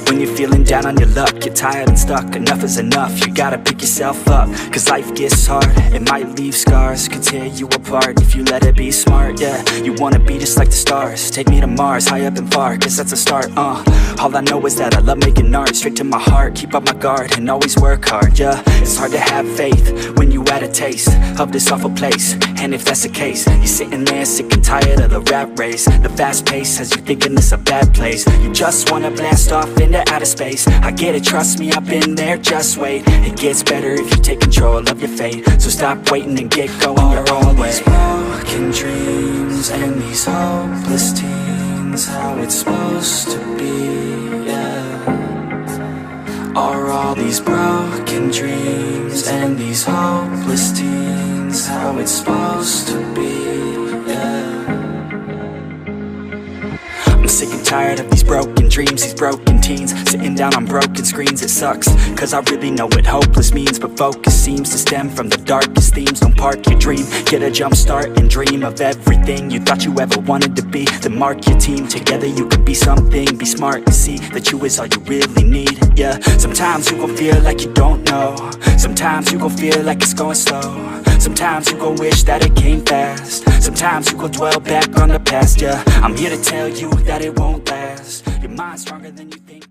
When you're feeling down on your luck, you're tired and stuck, enough is enough. You gotta pick yourself up, cause life gets hard. It might leave scars, could tear you apart if you let it be smart, yeah. You wanna be just like the stars, take me to Mars, high up and far, guess that's a start, All I know is that I love making art, straight to my heart, keep up my guard and always work hard, yeah. It's hard to have faith when you had a taste of this awful place, and if that's the case, you're sitting there sick and tired of the rat race. The fast pace has you thinking it's a bad place. You just wanna blast off into outer space. I get it, trust me, I've been there, just wait. It gets better if you take control of your fate. So stop waiting and get going your own way. Broken dreams and these hopeless teens, how it's supposed to be, yeah. Are all these broken dreams and these hopeless teens how it's supposed to be, yeah. I'm sick and tired of these broken dreams, these broken teens, sitting down on broken screens. It sucks, cause I really know what hopeless means, but focus seems to stem from the darkest themes. Don't park your dream, get a jump start and dream of everything you thought you ever wanted to be. Then mark your team, together you can be something. Be smart and see that you is all you really need, yeah. Sometimes you gon' feel like you don't know, sometimes you gon' feel like it's going slow, sometimes you gon' wish that it came fast, sometimes you gon' dwell back on the past, yeah. I'm here to tell you that it won't last. Your mind's stronger than you think.